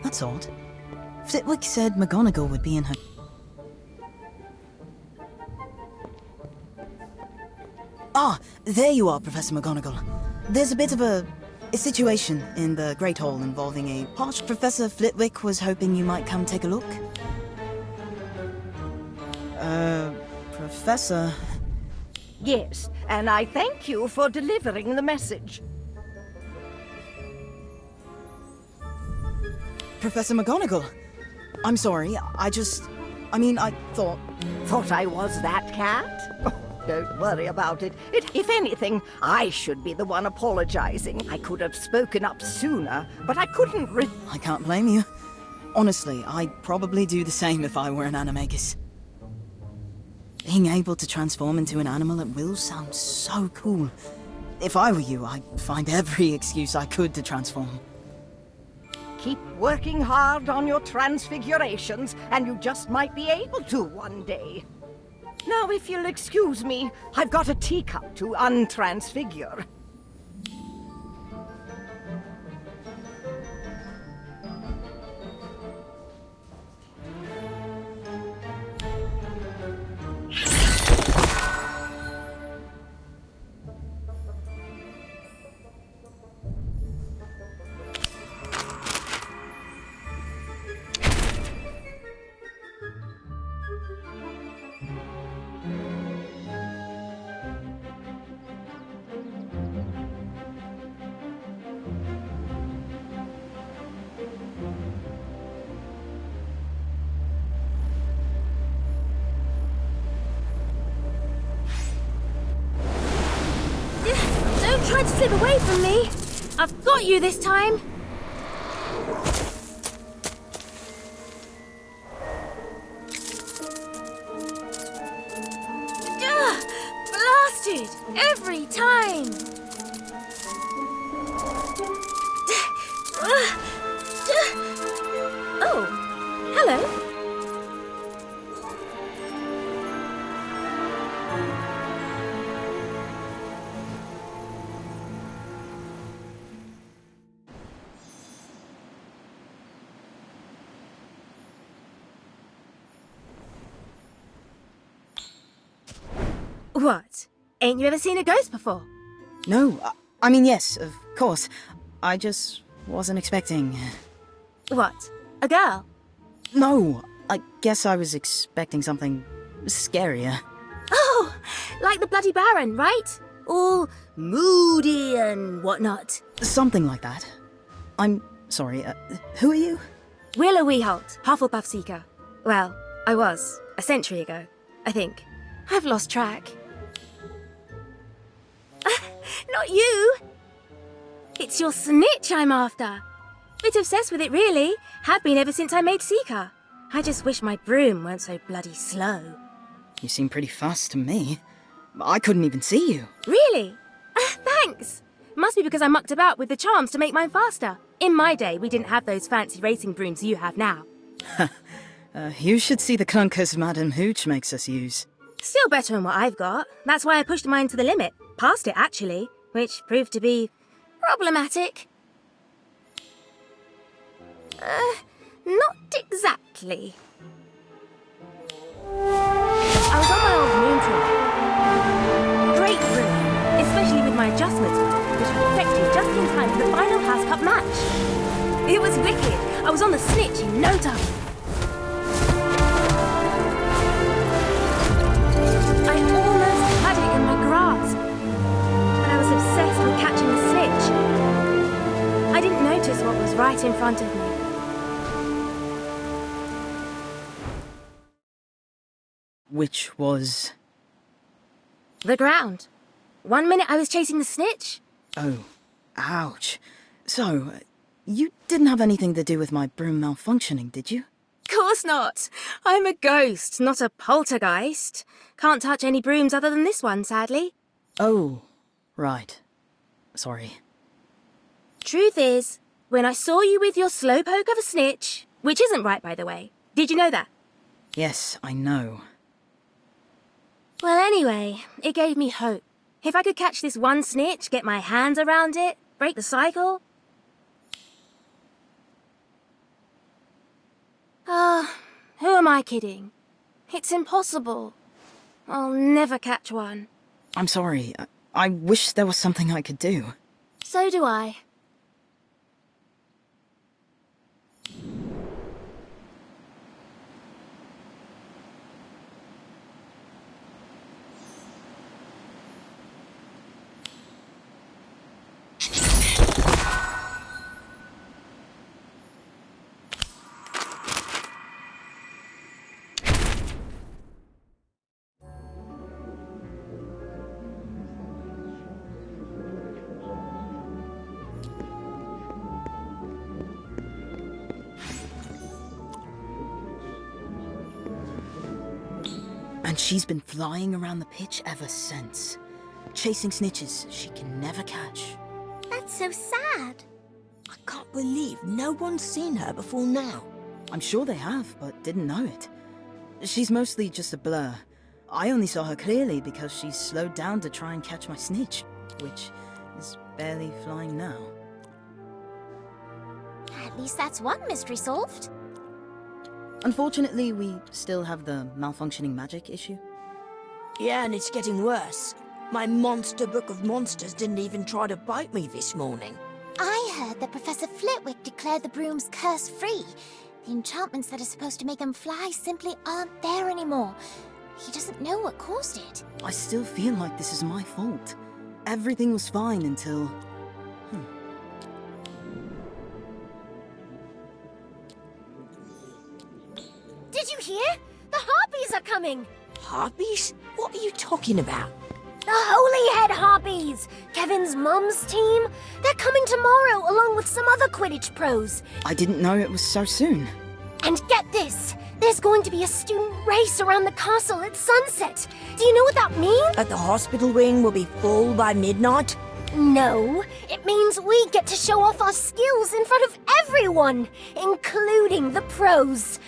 That's odd. Flitwick said McGonagall would be in her... Ah, there you are, Professor McGonagall. There's a bit of a situation in the Great Hall involving a posh Professor Flitwick was hoping you might come take a look. Professor... Yes, and I thank you for delivering the message. Professor McGonagall! I'm sorry, I thought... Thought I was that cat? Oh, don't worry about it. If anything, I should be the one apologizing. I could have spoken up sooner, but I couldn't I can't blame you. Honestly, I'd probably do the same if I were an animagus. Being able to transform into an animal at will sounds so cool. If I were you, I'd find every excuse I could to transform. Keep working hard on your transfigurations, and you just might be able to one day. Now, if you'll excuse me, I've got a teacup to untransfigure. Don't try to slip away from me! I've got you this time! Blasted! Every time! Oh, hello. What? Ain't you ever seen a ghost before? No, yes, of course. I just wasn't expecting... What? A girl? No, I guess I was expecting something scarier. Oh, like the Bloody Baron, right? All moody and whatnot. Something like that. I'm sorry, who are you? Willow Weeholt, Hufflepuff Seeker. Well, I was, a century ago, I think. I've lost track. Not you! It's your snitch I'm after. Bit obsessed with it, really. Have been ever since I made Seeker. I just wish my broom weren't so bloody slow. You seem pretty fast to me. I couldn't even see you. Really? Thanks. Must be because I mucked about with the charms to make mine faster. In my day, we didn't have those fancy racing brooms you have now. You should see the clunkers Madam Hooch makes us use. Still better than what I've got. That's why I pushed mine to the limit. Past it, actually, which proved to be problematic. Not exactly. I was on my old moon trip. Great room, especially with my adjustments, which I perfected just in time for the final House Cup match. It was wicked. I was on the snitch in no time. I almost had it in my grasp, but I was obsessed with catching the snitch. I didn't notice what was right in front of me. Which was... The ground. 1 minute I was chasing the snitch. Oh, ouch. So, you didn't have anything to do with my broom malfunctioning, did you? Course not. I'm a ghost, not a poltergeist. Can't touch any brooms other than this one, sadly. Oh, right. Sorry. Truth is, when I saw you with your slowpoke of a snitch, which isn't right, by the way, did you know that? Yes, I know. Well, anyway, it gave me hope. If I could catch this one snitch, get my hands around it, break the cycle... Who am I kidding? It's impossible. I'll never catch one. I'm sorry. I wish there was something I could do. So do I. And she's been flying around the pitch ever since, chasing snitches she can never catch. That's so sad. I can't believe no one's seen her before now. I'm sure they have, but didn't know it. She's mostly just a blur. I only saw her clearly because she's slowed down to try and catch my snitch, which is barely flying now. At least that's one mystery solved. Unfortunately, we still have the malfunctioning magic issue. Yeah, and it's getting worse. My monster book of monsters didn't even try to bite me this morning. I heard that Professor Flitwick declared the brooms curse-free. The enchantments that are supposed to make them fly simply aren't there anymore. He doesn't know what caused it. I still feel like this is my fault. Everything was fine until... Did you hear? The Harpies are coming! Harpies? What are you talking about? The Holyhead Harpies! Kevin's mum's team. They're coming tomorrow along with some other Quidditch pros. I didn't know it was so soon. And get this! There's going to be a student race around the castle at sunset. Do you know what that means? That the hospital wing will be full by midnight? No, it means we get to show off our skills in front of everyone, including the pros.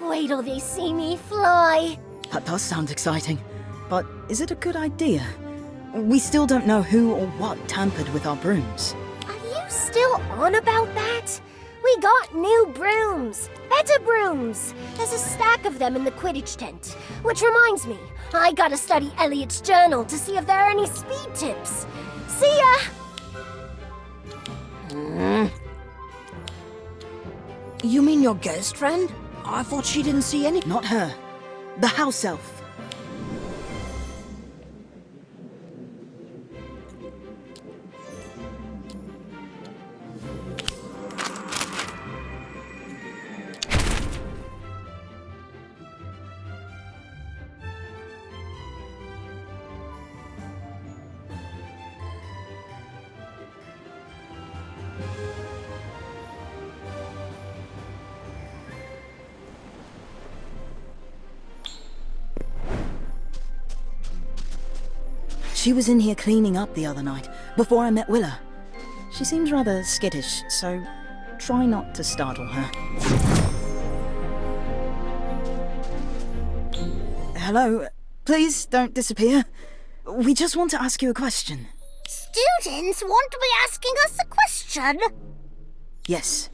Wait till they see me fly. That does sound exciting. But is it a good idea? We still don't know who or what tampered with our brooms. Are you still on about that? We got new brooms. Better brooms. There's a stack of them in the Quidditch tent. Which reminds me, I gotta study Elliot's journal to see if there are any speed tips. See ya! You mean your ghost friend? I thought she didn't see any... Not her. The house elf. She was in here cleaning up the other night, before I met Willa. She seems rather skittish, so try not to startle her. Hello? Please don't disappear. We just want to ask you a question. Students want to be asking us a question? Yes.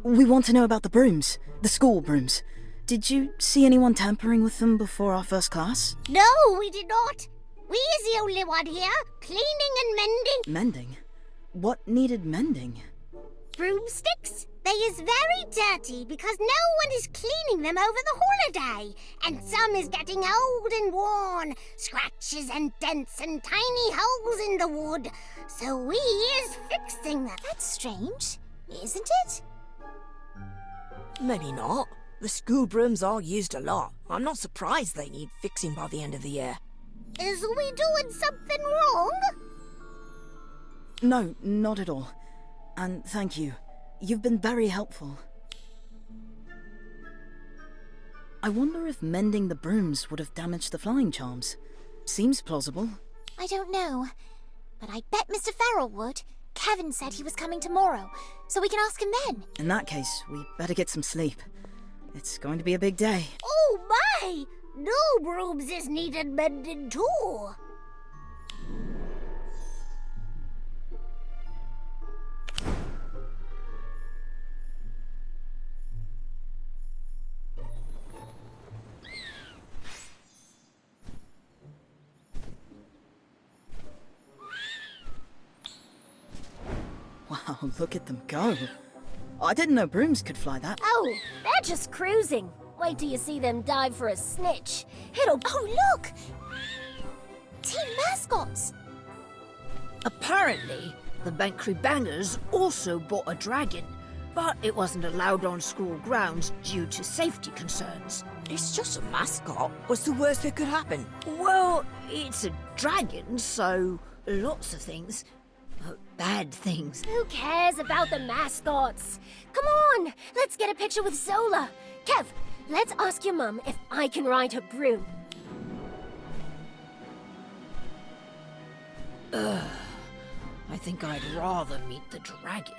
We want to know about the brooms, the school brooms. Did you see anyone tampering with them before our first class? No, we did not. We is the only one here, cleaning and mending. Mending? What needed mending? Broomsticks? They is very dirty because no one is cleaning them over the holiday. And some is getting old and worn. Scratches and dents and tiny holes in the wood. So we is fixing them. That's strange, isn't it? Maybe not. The school brooms are used a lot. I'm not surprised they need fixing by the end of the year. Is we doing something wrong? No, not at all. And thank you. You've been very helpful. I wonder if mending the brooms would have damaged the flying charms. Seems plausible. I don't know. But I bet Mr. Farrell would. Kevin said he was coming tomorrow, so we can ask him then. In that case, we better get some sleep. It's going to be a big day. Oh my! No brooms is needed mending too. Oh, look at them go. I didn't know brooms could fly that. Oh, they're just cruising. Wait till you see them dive for a snitch. It'll... Oh, look! Team mascots! Apparently, the Bankery Bangers also bought a dragon, but it wasn't allowed on school grounds due to safety concerns. It's just a mascot. What's the worst that could happen? Well, it's a dragon, so lots of things. Bad things. Who cares about the mascots? Come on, let's get a picture with Zola. Kev, let's ask your mum if I can ride her broom. I think I'd rather meet the dragon.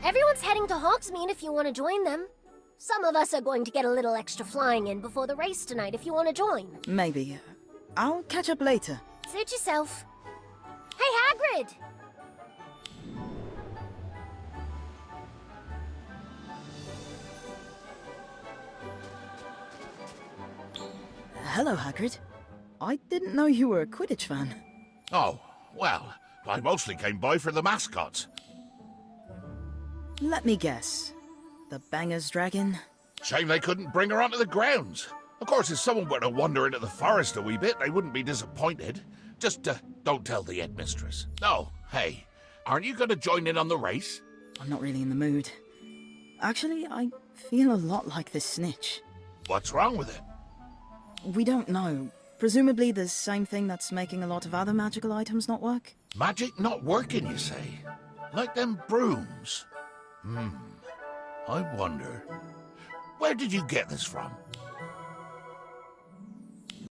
Everyone's heading to Hogsmeade if you want to join them. Some of us are going to get a little extra flying in before the race tonight if you want to join. Maybe. I'll catch up later. Suit yourself. Hey, Hagrid! Hello, Hagrid. I didn't know you were a Quidditch fan. Oh, well, I mostly came by for the mascots. Let me guess. The Banger's dragon? Shame they couldn't bring her onto the grounds. Of course, if someone were to wander into the forest a wee bit, they wouldn't be disappointed. Just don't tell the headmistress. Oh, hey, aren't you going to join in on the race? I'm not really in the mood. Actually, I feel a lot like this snitch. What's wrong with it? We don't know. Presumably the same thing that's making a lot of other magical items not work? Magic not working, you say? Like them brooms? I wonder. Where did you get this from?